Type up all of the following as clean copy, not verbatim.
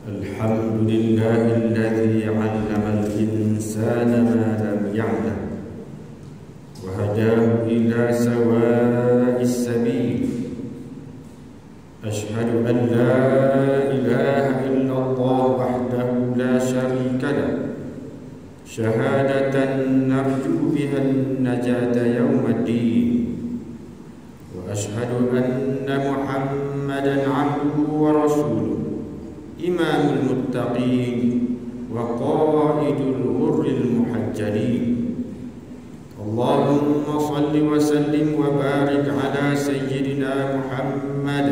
الحمد لله الذي علم الإنسان ما لم يعلم وهداه إلى سواء السبيل. أشهد أن لا إله إلا الله وحده لا شريك له شهادة نرجو بها النجاة يوم الدين. وأشهد أن محمدا عبده ورسوله إمام المتقين وقائد الغر المحجلين. اللهم صل وسلم وبارك على سيدنا محمد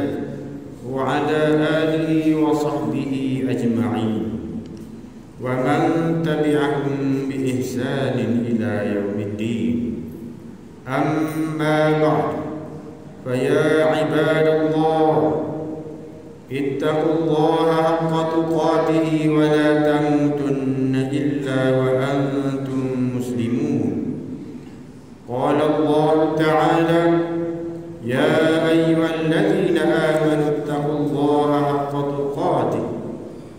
وعلى آله وصحبه أجمعين ومن تبعهم بإحسان إلى يوم الدين. أما بعد، فيا عباد الله، اتقوا الله حق تقاته ولا تموتن إلا وأنتم مسلمون. قال الله تعالى: يا أيها الذين آمنوا اتقوا الله حق تقاته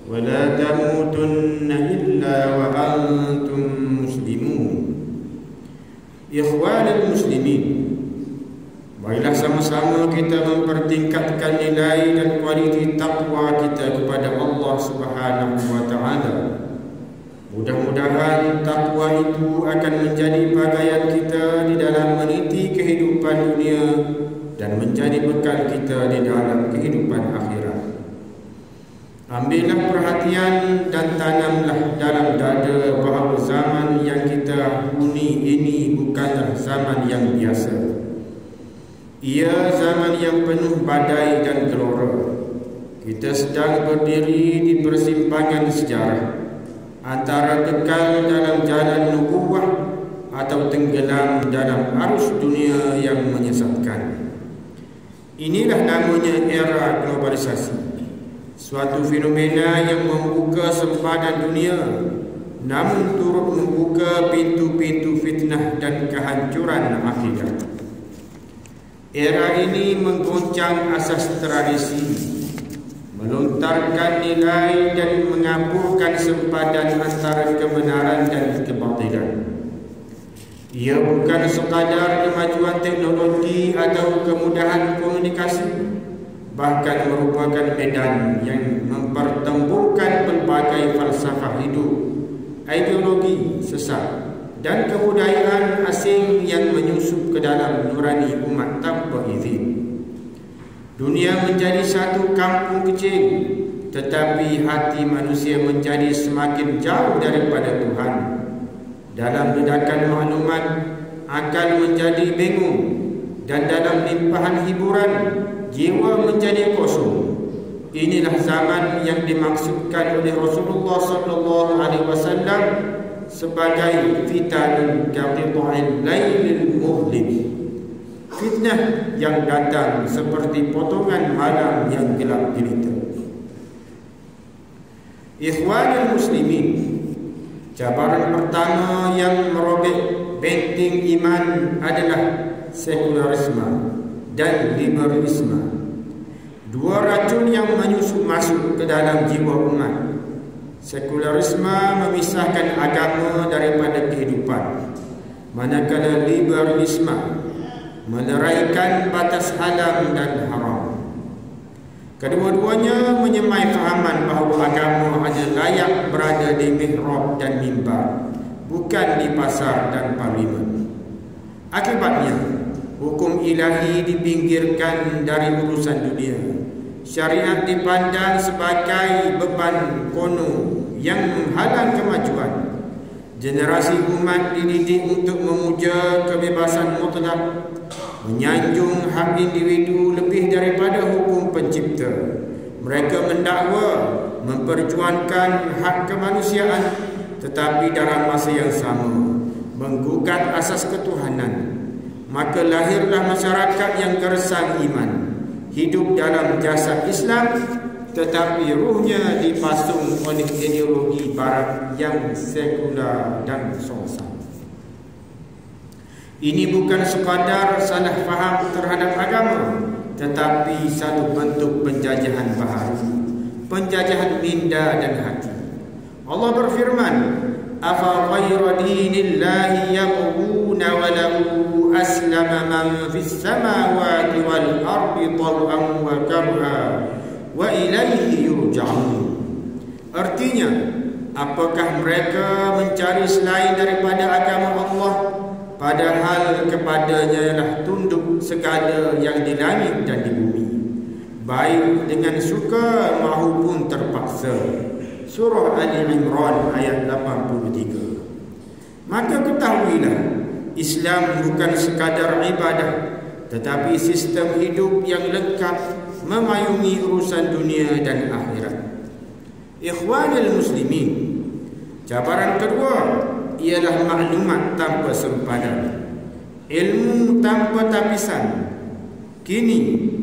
ولا تموتن إلا وأنتم مسلمون. إخوان المسلمين, marilah sama-sama kita mempertingkatkan nilai dan kualiti takwa kita kepada Allah Subhanahu wa taala. Mudah-mudahan takwa itu akan menjadi pakaian kita di dalam meniti kehidupan dunia dan menjadi bekal kita di dalam kehidupan akhirat. Ambillah perhatian dan tanamlah dalam dada bahawa zaman yang kita huni ini bukanlah zaman yang biasa. Ia zaman yang penuh badai dan gelora. Kita sedang berdiri di persimpangan sejarah antara kekal dalam jalan nubuwah atau tenggelam dalam arus dunia yang menyesatkan. Inilah namanya era globalisasi, suatu fenomena yang membuka sempadan dunia namun turut membuka pintu-pintu fitnah dan kehancuran akidah. Era ini menggoncang asas tradisi, melontarkan nilai dan mengaburkan sempadan antara kebenaran dan kebatilan. Ia bukan sekadar kemajuan teknologi atau kemudahan komunikasi, bahkan merupakan medan yang mempertembungkan pelbagai falsafah hidup, ideologi sesat dan kebudayaan asing yang menyusup ke dalam nurani umat tanpa izin. Dunia menjadi satu kampung kecil, tetapi hati manusia menjadi semakin jauh daripada Tuhan. Dalam ledakan maklumat, akal menjadi bingung, dan dalam limpahan hiburan, jiwa menjadi kosong. Inilah zaman yang dimaksudkan oleh Rasulullah SAW sebagai fitanun kaqita'il lailil muzlim, fitnah yang datang seperti potongan malam yang gelap gulita. Ikhwanul muslimin, cabaran pertama yang merobek benteng iman adalah sekularisme dan liberalisme, dua racun yang menyusup masuk ke dalam jiwa umat. Sekularisme memisahkan agama daripada kehidupan, manakala liberalisme meneraikan batas halal dan haram. Kedua-duanya menyemai fahaman bahawa agama hanya layak berada di mihrab dan mimbar, bukan di pasar dan parlimen. Akibatnya, hukum ilahi dipinggirkan dari urusan dunia. Syariat dipandang sebagai beban kono yang menghalang kemajuan. Generasi umat dididik untuk memuja kebebasan mutlak, menyanjung hak individu lebih daripada hukum pencipta. Mereka mendakwa memperjuangkan hak kemanusiaan, tetapi dalam masa yang sama menggugat asas ketuhanan. Maka lahirlah masyarakat yang gersang iman, hidup dalam jasad Islam, tetapi ruhnya dipasung oleh ideologi barat yang sekular dan songsan. Ini bukan sekadar salah faham terhadap agama, tetapi satu bentuk penjajahan baharu. penjajahan minda dan hati. Allah berfirman, afa ghayra dinillahi yabghuna wa lahu aslama man fis samawati wal ardi taw'an wa karha wa ilaihi yurja'un. Artinya, apakah mereka mencari selain daripada agama Allah, padahal kepadanya ialah tunduk segala yang di langit dan di bumi, baik dengan suka maupun terpaksa. Surah Ali Imran ayat 83. Maka ketahuilah, Islam bukan sekadar ibadah, tetapi sistem hidup yang lengkap memayungi urusan dunia dan akhirat. Ikhwanul muslimin, cabaran kedua ialah maklumat tanpa sempadan, ilmu tanpa tapisan. Kini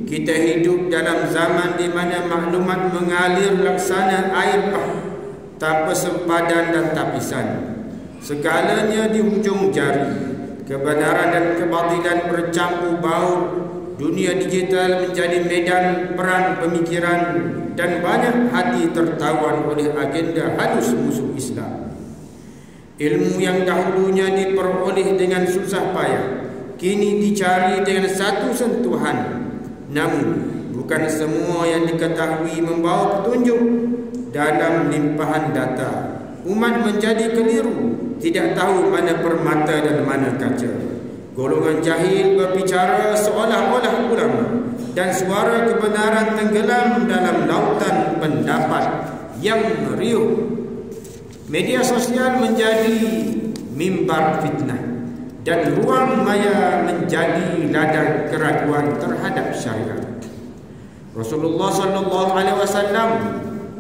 kita hidup dalam zaman di mana maklumat mengalir laksana air bah, tanpa sempadan dan tapisan. Segalanya di hujung jari. Kebenaran dan kebatilan bercampur baur. Dunia digital menjadi medan perang pemikiran, dan banyak hati tertawan oleh agenda halus musuh Islam. Ilmu yang dahulunya diperoleh dengan susah payah, kini dicari dengan satu sentuhan. Namun bukan semua yang diketahui membawa petunjuk. Dalam limpahan data, umat menjadi keliru, tidak tahu mana permata dan mana kaca. Golongan jahil berbicara seolah-olah ulama, dan suara kebenaran tenggelam dalam lautan pendapat yang meriuh. Media sosial menjadi mimbar fitnah, dan ruang maya menjadi ladang keraguan terhadap syariat. Rasulullah SAW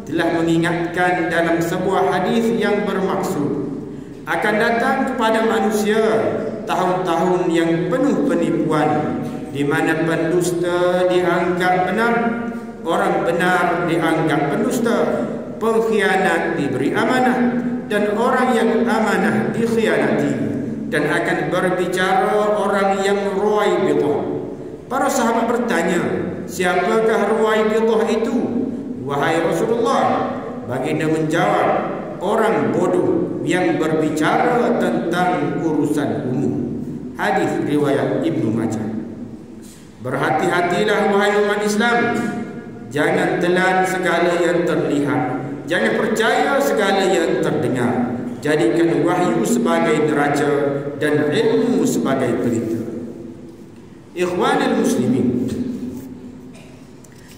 telah mengingatkan dalam sebuah hadis yang bermaksud akan datang kepada manusia tahun-tahun yang penuh penipuan, di mana pendusta dianggap benar, orang benar dianggap pendusta, pengkhianat diberi amanah, dan orang yang amanah dikhianati, dan akan berbicara orang yang ruwaibithah. Para sahabat bertanya, siapakah ruwaibithah itu, wahai Rasulullah? Baginda menjawab, orang bodoh yang berbicara tentang urusan umum. Hadis riwayat Ibnu Majah. Berhati-hatilah wahai umat Islam, jangan telan segala yang terlihat, jangan percaya segala yang terdengar. Jadikan wahyu sebagai neraca dan ilmu sebagai pelita. Ikhwanul muslimin,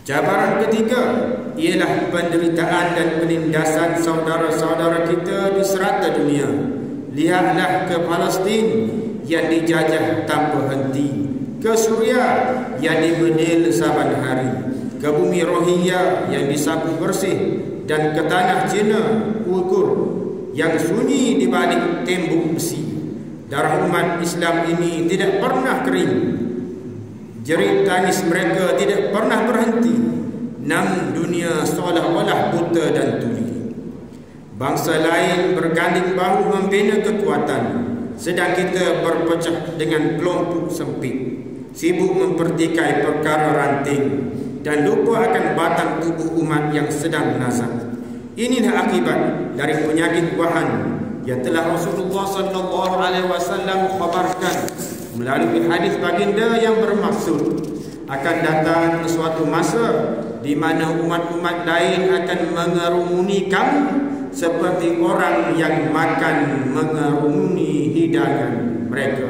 cabaran ketiga ialah penderitaan dan penindasan saudara-saudara kita di serata dunia. Lihatlah ke Palestin yang dijajah tanpa henti, ke Suria yang dimenil saban hari, ke bumi Rohingya yang disapu bersih, dan ke tanah Cina Uyghur yang sunyi di balik tembok besi. Darah umat Islam ini tidak pernah kering. Jerit tangis mereka tidak pernah berhenti. Namun dunia seolah-olah buta dan tuli. Bangsa lain berganding bahu membina kekuatan, sedang kita berpecah dengan kelompok sempit, sibuk mempertikai perkara ranting, dan lupa akan batang tubuh umat yang sedang nazak. Inilah akibat dari penyakit wahan yang telah Rasulullah SAW khabarkan melalui hadis baginda yang bermaksud akan datang suatu masa di mana umat-umat lain akan mengerumuni kamu seperti orang yang makan mengerumuni hidangan mereka.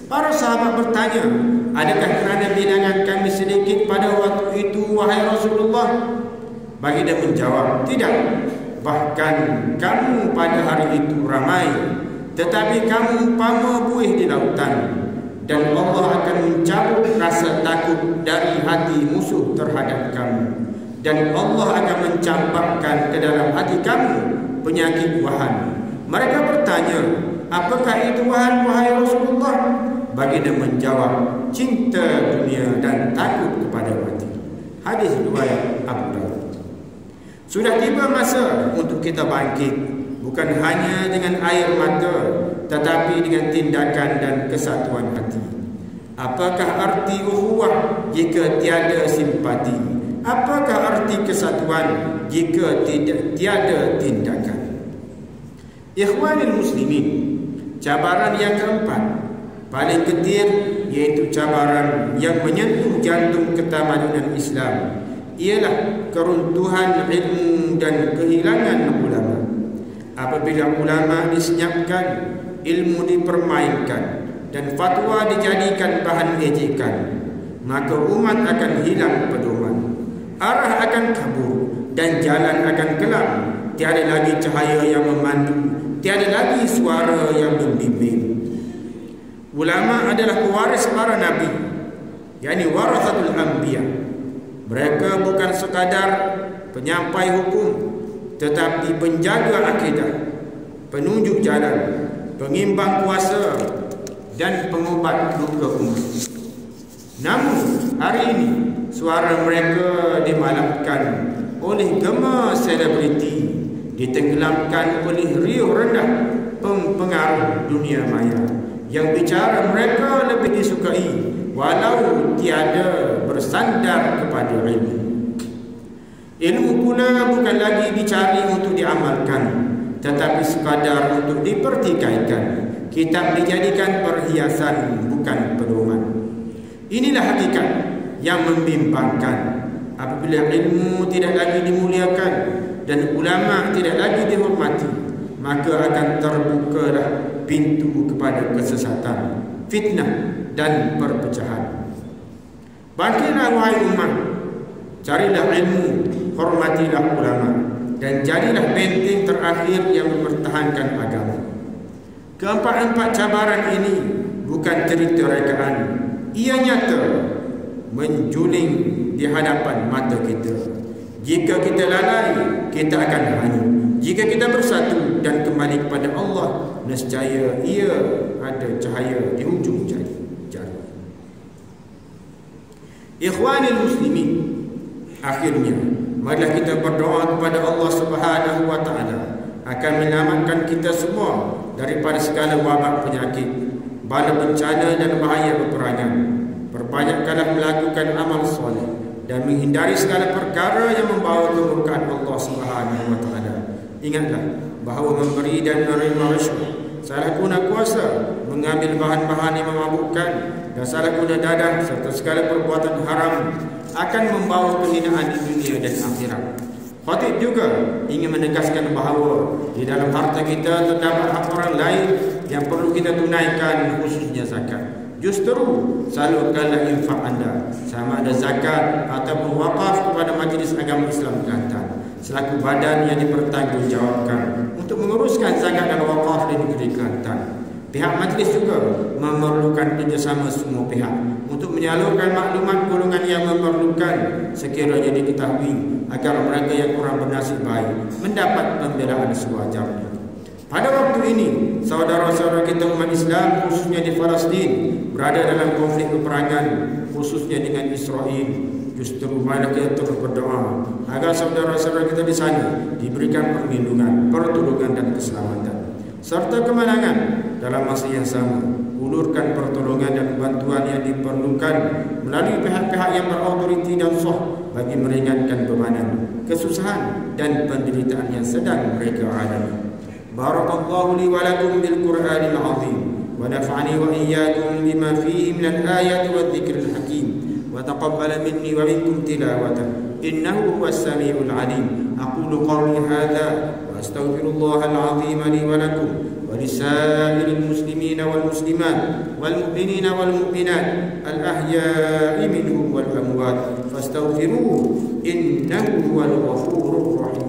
Para sahabat bertanya, adakah kerana bilangan kami sedikit pada waktu itu, wahai Rasulullah? Baginda menjawab, tidak. Bahkan kamu pada hari itu ramai, tetapi kamu umpama buih di lautan, dan Allah akan mencabut rasa takut dari hati musuh terhadap kamu, dan Allah akan mencampakkan ke dalam hati kamu penyakit wahan. Mereka bertanya, apakah itu wahan, wahai Rasulullah? Baginda menjawab, cinta dunia dan takut kepada mati. Hadis riwayat Abu Dawud. Sudah tiba masa untuk kita bangkit, bukan hanya dengan air mata, tetapi dengan tindakan dan kesatuan hati. Apakah arti ukhuwah jika tiada simpati? Apakah arti kesatuan jika tiada tindakan? Ikhwanul muslimin, cabaran yang keempat paling getir, iaitu cabaran yang menyentuh jantung ketamadunan Islam, ialah keruntuhan ilmu dan kehilangan ulama. Apabila ulama disenyapkan, ilmu dipermainkan, dan fatwa dijadikan bahan ejekan, maka umat akan hilang pedoman, arah akan kabur, dan jalan akan gelap. Tiada lagi cahaya yang memandu, tiada lagi suara yang membimbing. Ulama adalah pewaris para nabi, yakni warathatul anbiya. Mereka bukan sekadar penyampai hukum, tetapi penjaga akidah, penunjuk jalan, pengimbang kuasa, dan pengubat luka umat. Namun hari ini suara mereka dimalamkan oleh gema selebriti, ditenggelamkan oleh riuh rendah pengaruh dunia maya, yang bicara mereka lebih disukai walau tiada bersandar kepada ilmu. Ilmu pula bukan lagi dicari untuk diamalkan, tetapi sekadar untuk dipertikaikan. Kitab dijadikan perhiasan, bukan pedoman. Inilah hakikat yang membimbangkan. Apabila ilmu tidak lagi dimuliakan dan ulama tidak lagi dihormati, maka akan terbukalah pintu kepada kesesatan, fitnah, dan perpecahan. Bangkitlah wahai umat, carilah ilmu, hormatilah ulama, dan jadilah benteng terakhir yang mempertahankan agama. Keempat-empat cabaran ini bukan cerita rekaan. Ia nyata, menjuling di hadapan mata kita. Jika kita lalai, kita akan hanyut. Jika kita bersatu dan kembali kepada Allah, nescaya ia ada cahaya di ujung jari. Ikhwanul muslimin, akhirnya marilah kita berdoa kepada Allah Subhanahu wa taala akan menyelamatkan kita semua daripada segala wabak penyakit, bala bencana dan bahaya peperangan. Perbanyakkanlah melakukan amal soleh dan menghindari segala perkara yang membawa kemurkaan Allah Subhanahu wa taala. Ingatlah bahawa memberi dan menerima rishwah, salah guna kuasa, mengambil bahan-bahan yang memabukkan, dan salah guna dadah serta segala perbuatan haram akan membawa kehinaan di dunia dan akhirat. Khatib juga ingin menegaskan bahawa di dalam harta kita terdapat hak orang lain yang perlu kita tunaikan, khususnya zakat. Justru salurkanlah infak anda, sama ada zakat ataupun wakaf, kepada Majlis Agama Islam Kelantan selaku badan yang dipertanggungjawabkan untuk menguruskan zakat dan wakaf di negeri Kelantan. Pihak majlis juga memerlukan kerjasama semua pihak untuk menyalurkan maklumat golongan yang memerlukan sekiranya diketahui, agar mereka yang kurang bernasib baik mendapat pembelaan sewajarnya. Pada waktu ini, saudara-saudara kita umat Islam, khususnya di Palestin, berada dalam konflik peperangan, khususnya dengan Israel. Justru marilah kita terus berdoa agar saudara-saudara kita di sana diberikan perlindungan, pertolongan, dan keselamatan serta kemenangan dalam masa yang sama. Ulurkan pertolongan dan bantuan yang diperlukan melalui pihak-pihak yang berautoriti dan sah bagi meringankan bebanan, kesusahan, dan penderitaan yang sedang mereka alami. Barakallahu li wa lakum bil Qur'anil azim wa nafa'ani wa iyyakum bima fihi min al-ayati wadh-dhikril hakim wa taqabbala minni wa minkum tilawatahu innahu huwas samiul alim. Aqulu qawli hadha wa astaghfirullahal azim li wa lakum ولسائر المسلمين والمسلمات والمؤمنين والمؤمنات الأحياء منهم والأموات فاستغفروه إنه هو الغفور الرحيم.